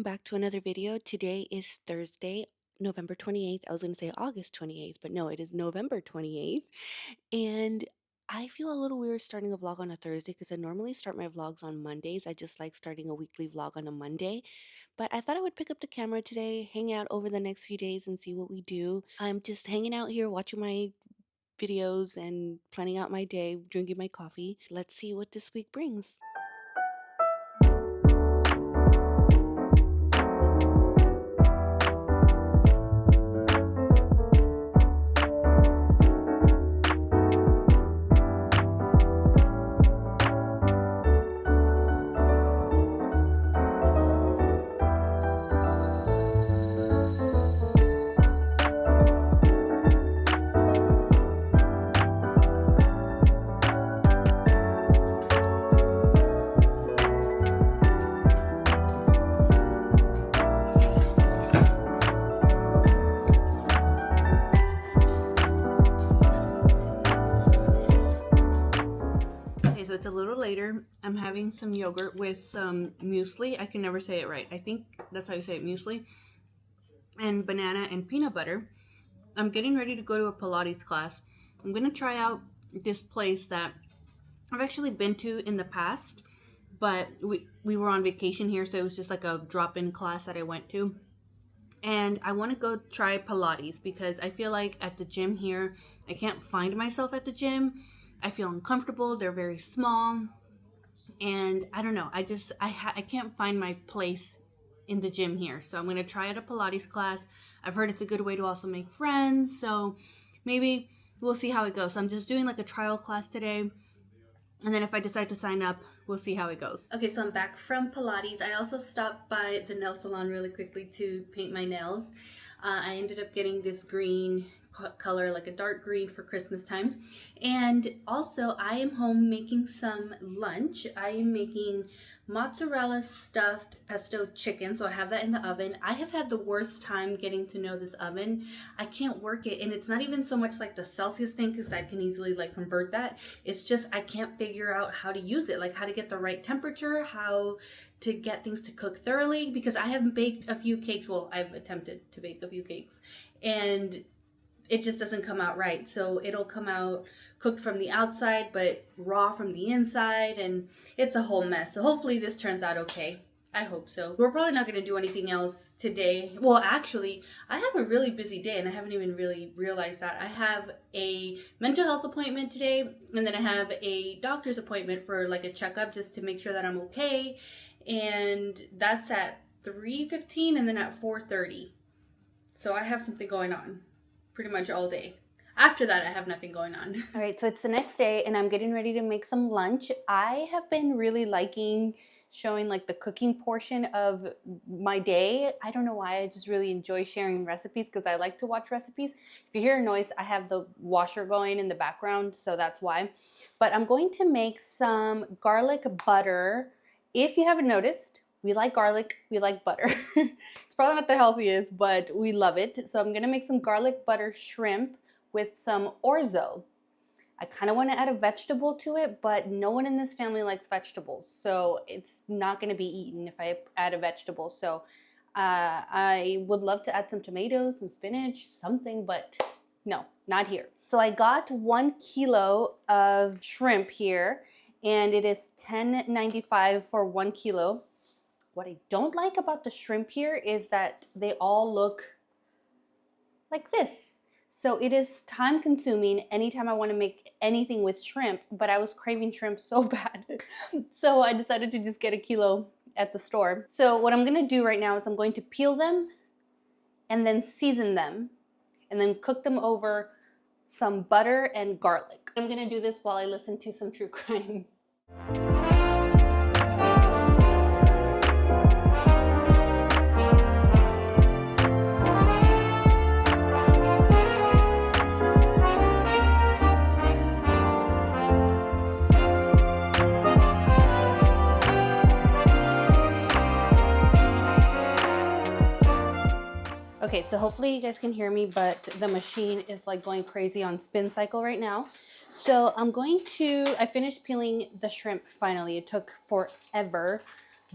back to another video. Today is Thursday, November 28th. I was going to say August 28th, but no, it is November 28th. And I feel a little weird starting a vlog on a Thursday because I normally start my vlogs on Mondays. I just like starting a weekly vlog on a Monday. But I thought I would pick up the camera today, hang out over the next few days and see what we do. I'm just hanging out here watching my videos and planning out my day, drinking my coffee. Let's see what this week brings. So it's a little later. I'm having some yogurt with some muesli. I can never say it right. I think that's how you say it, muesli. And banana and peanut butter. I'm getting ready to go to a Pilates class. I'm going to try out this place that I've actually been to in the past, but we were on vacation here, so it was just like a drop-in class that I went to. And I want to go try Pilates because I feel like at the gym here, I can't find myself at the gym. I feel uncomfortable. They're very small. And I don't know. I can't find my place in the gym here. So I'm going to try out a Pilates class. I've heard it's a good way to also make friends. So maybe we'll see how it goes. So I'm just doing like a trial class today. And then if I decide to sign up, we'll see how it goes. Okay, so I'm back from Pilates. I also stopped by the nail salon really quickly to paint my nails. I ended up getting this green color, like a dark green for Christmas time. And also I am home making some lunch. I am making mozzarella stuffed pesto chicken, so I have that in the oven. I have had the worst time getting to know this oven. I can't work it, and it's not even so much like the Celsius thing because I can easily like convert that. It's just I can't figure out how to use it, like how to get the right temperature, how to get things to cook thoroughly, because I have baked a few cakes. Well, I've attempted to bake a few cakes and it just doesn't come out right. So it'll come out cooked from the outside but raw from the inside, and it's a whole mess. So hopefully this turns out okay. I hope so. We're probably not going to do anything else today. Well, actually, I have a really busy day and I haven't even really realized that. I have a mental health appointment today, and then I have a doctor's appointment for like a checkup just to make sure that I'm okay. And that's at 3:15 and then at 4:30. So I have something going on pretty much all day. After that, I have nothing going on. All right, so it's the next day and I'm getting ready to make some lunch. I have been really liking showing like the cooking portion of my day. I don't know why, I just really enjoy sharing recipes because I like to watch recipes. If you hear a noise, I have the washer going in the background, so that's why. But I'm going to make some garlic butter. If you haven't noticed, we like garlic, we like butter. It's probably not the healthiest, but we love it. So I'm gonna make some garlic butter shrimp with some orzo. I kind of want to add a vegetable to it, but no one in this family likes vegetables, so it's not going to be eaten if I add a vegetable. So I would love to add some tomatoes, some spinach, something, but no, not here. So I got 1 kilo of shrimp here, and it is $10.95 for 1 kilo. What I don't like about the shrimp here is that they all look like this. So it is time consuming anytime I want to make anything with shrimp, but I was craving shrimp so bad. So I decided to just get a kilo at the store. So what I'm going to do right now is I'm going to peel them and then season them and then cook them over some butter and garlic. I'm going to do this while I listen to some true crime. Okay, so hopefully you guys can hear me, but the machine is like going crazy on spin cycle right now. So I finished peeling the shrimp finally. It took forever.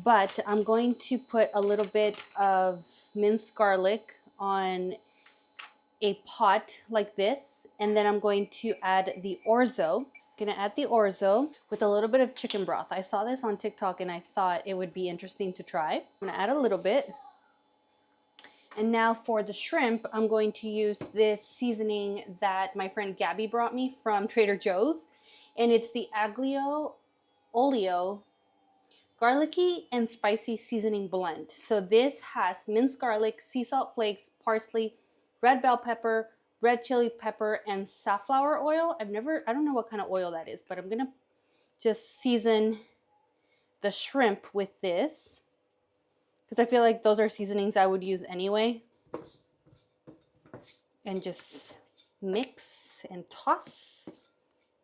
but I'm going to put a little bit of minced garlic on a pot like this, and then I'm going to add the orzo. Gonna add the orzo with a little bit of chicken broth. I saw this on TikTok and I thought it would be interesting to try. I'm gonna add a little bit. And now for the shrimp, I'm going to use this seasoning that my friend Gabby brought me from Trader Joe's. And it's the aglio olio garlicky and spicy seasoning blend. So this has minced garlic, sea salt flakes, parsley, red bell pepper, red chili pepper, and safflower oil. I don't know what kind of oil that is, but I'm gonna just season the shrimp with this because I feel like those are seasonings I would use anyway. And just mix and toss.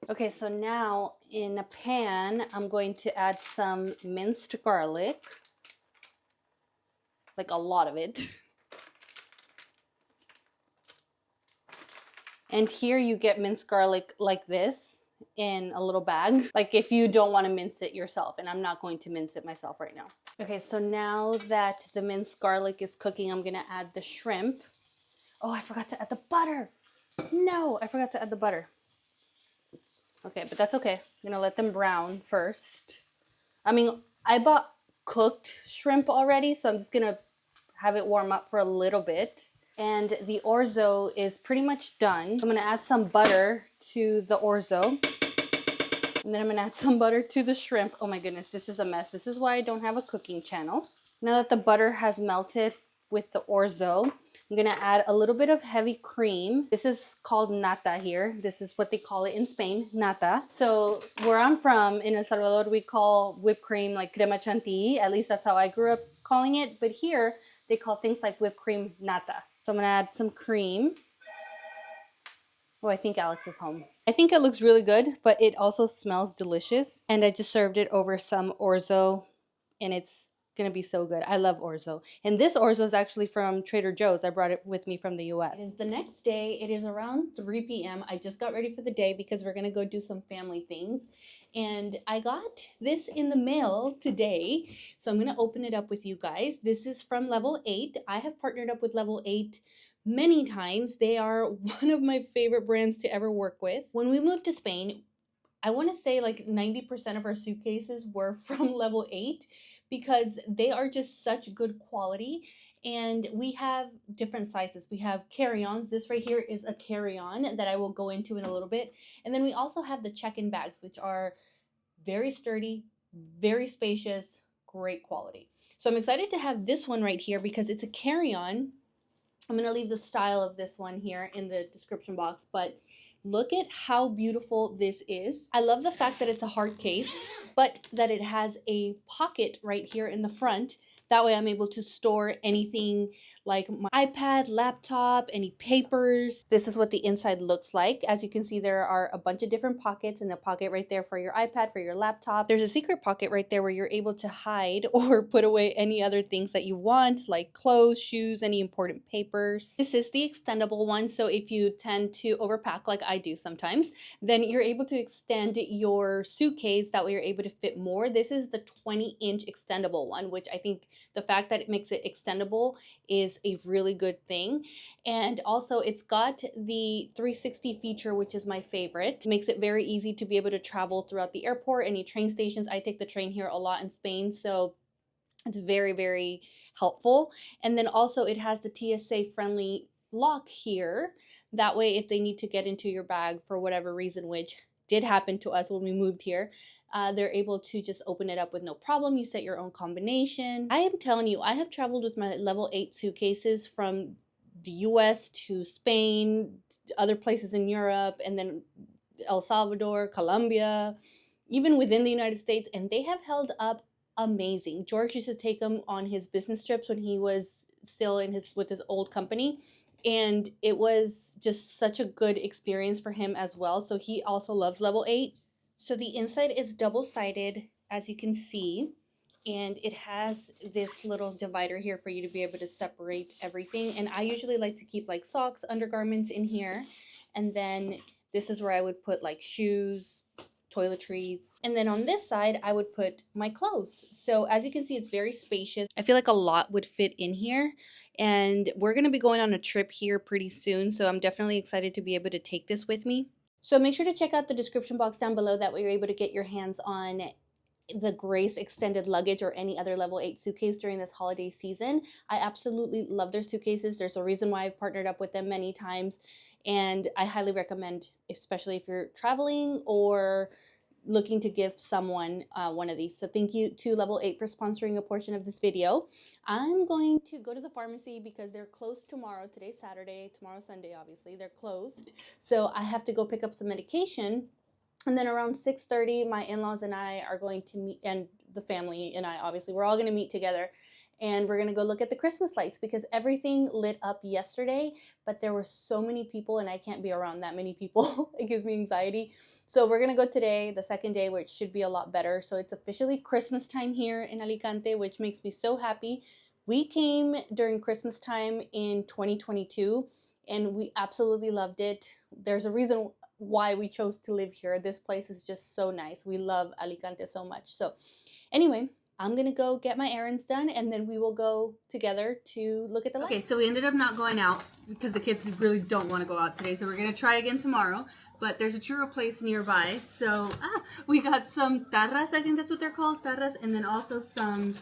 Okay, so now in a pan, I'm going to add some minced garlic, like a lot of it. And here you get minced garlic like this in a little bag, like if you don't want to mince it yourself, and I'm not going to mince it myself right now. Okay, so now that the minced garlic is cooking, I'm gonna add the shrimp. Oh, I forgot to add the butter. No, I forgot to add the butter. Okay, but that's okay. I'm gonna let them brown first. I mean, I bought cooked shrimp already, so I'm just gonna have it warm up for a little bit. And the orzo is pretty much done. I'm gonna add some butter to the orzo. And then I'm gonna add some butter to the shrimp. Oh my goodness, this is a mess. This is why I don't have a cooking channel. Now that the butter has melted with the orzo, I'm gonna add a little bit of heavy cream. This is called nata here. This is what they call it in Spain, nata. So where I'm from in El Salvador, we call whipped cream like crema chantilly. At least that's how I grew up calling it. But here they call things like whipped cream nata. So I'm gonna add some cream. Oh, I think Alex is home. I think it looks really good, but it also smells delicious. And I just served it over some orzo, and it's gonna be so good. I love orzo. And this orzo is actually from Trader Joe's. I brought it with me from the US. It is the next day. It is around 3 p.m. I just got ready for the day because we're gonna go do some family things. And I got this in the mail today. So I'm gonna open it up with you guys. This is from Level 8. I have partnered up with Level 8 many times. They are one of my favorite brands to ever work with. When we moved to Spain, I want to say like 90% of our suitcases were from Level 8 because they are just such good quality. And we have different sizes. We have carry-ons. This right here is a carry-on that I will go into in a little bit. And then we also have the check-in bags, which are very sturdy, very spacious, great quality. So I'm excited to have this one right here because it's a carry-on. I'm going to leave the style of this one here in the description box, but look at how beautiful this is. I love the fact that it's a hard case, but that it has a pocket right here in the front. That way I'm able to store anything like my iPad, laptop, any papers. This is what the inside looks like. As you can see, there are a bunch of different pockets, and the pocket right there for your iPad, for your laptop. There's a secret pocket right there where you're able to hide or put away any other things that you want, like clothes, shoes, any important papers. This is the extendable one, so if you tend to overpack like I do sometimes, then you're able to extend your suitcase. That way you're able to fit more. This is the 20-inch extendable one, which I think the fact that it makes it extendable is a really good thing. And also it's got the 360 feature, which is my favorite. It makes it very easy to be able to travel throughout the airport, any train stations. I take the train here a lot in Spain, so it's very, very helpful. And then also it has the TSA friendly lock here. That way, if they need to get into your bag for whatever reason, which did happen to us when we moved here, they're able to just open it up with no problem. You set your own combination. I am telling you, I have traveled with my level 8 suitcases from the US to Spain, to other places in Europe, and then El Salvador, Colombia, even within the United States, and they have held up amazing. George used to take them on his business trips when he was still in with his old company, and it was just such a good experience for him as well. So he also loves level 8. So the inside is double-sided, as you can see, and it has this little divider here for you to be able to separate everything. And I usually like to keep like socks, undergarments in here, and then this is where I would put like shoes, toiletries. And then on this side, I would put my clothes. So as you can see, it's very spacious. I feel like a lot would fit in here. And we're going to be going on a trip here pretty soon. So I'm definitely excited to be able to take this with me. So make sure to check out the description box down below. That way you're able to get your hands on the Grace extended luggage or any other level 8 suitcase during this holiday season. I absolutely love their suitcases. There's a reason why I've partnered up with them many times, and I highly recommend, especially if you're traveling or looking to gift someone one of these. So thank you to Level 8 for sponsoring a portion of this video. I'm going to go to the pharmacy because they're closed tomorrow. Today's Saturday, tomorrow's Sunday, obviously. They're closed. So I have to go pick up some medication. And then around 6:30, my in-laws and I are going to meet, and the family and I, obviously, we're all going to meet together. And we're going to go look at the Christmas lights because everything lit up yesterday, but there were so many people and I can't be around that many people. It gives me anxiety. So we're going to go today, the second day, which should be a lot better. So it's officially Christmas time here in Alicante, which makes me so happy. We came during Christmas time in 2022 and we absolutely loved it. There's a reason why we chose to live here. This place is just so nice. We love Alicante so much. So anyway, I'm gonna go get my errands done and then we will go together to look at the lights. Okay, so we ended up not going out because the kids really don't want to go out today. So we're gonna try again tomorrow. But there's a churro place nearby. So we got some tarras, I think that's what they're called, tarras, and then also some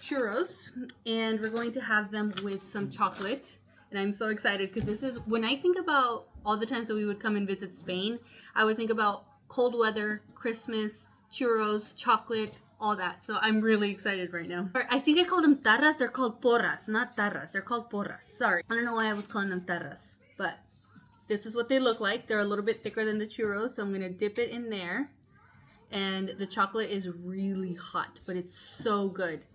churros. And we're going to have them with some chocolate. And I'm so excited because this is, when I think about all the times that we would come and visit Spain, I would think about cold weather, Christmas, churros, chocolate, all that. So I'm really excited right now. I think I called them tarras. They're called porras, not tarras. They're called porras. Sorry. I don't know why I was calling them tarras, but this is what they look like. They're a little bit thicker than the churros, so I'm going to dip it in there. And the chocolate is really hot, but it's so good.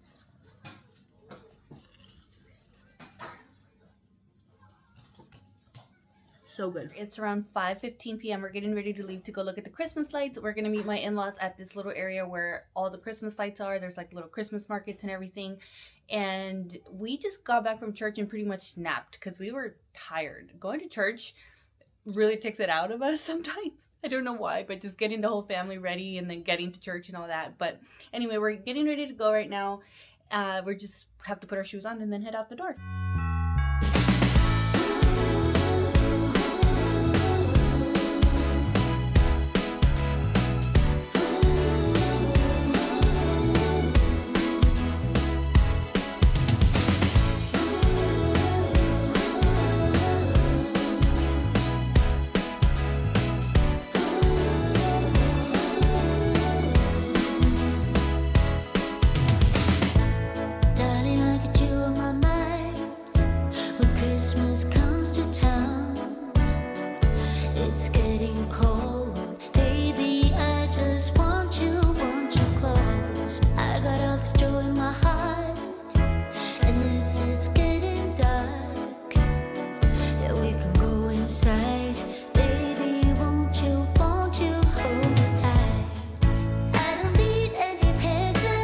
So good. It's around 5:15 p.m. We're getting ready to leave to go look at the Christmas lights. We're gonna meet my in-laws at this little area where all the Christmas lights are. There's like little Christmas markets and everything. And we just got back from church and pretty much snapped because we were tired. Going to church really takes it out of us sometimes. I don't know why, but just getting the whole family ready and then getting to church and all that. But anyway, we're getting ready to go right now. We just have to put our shoes on and then head out the door.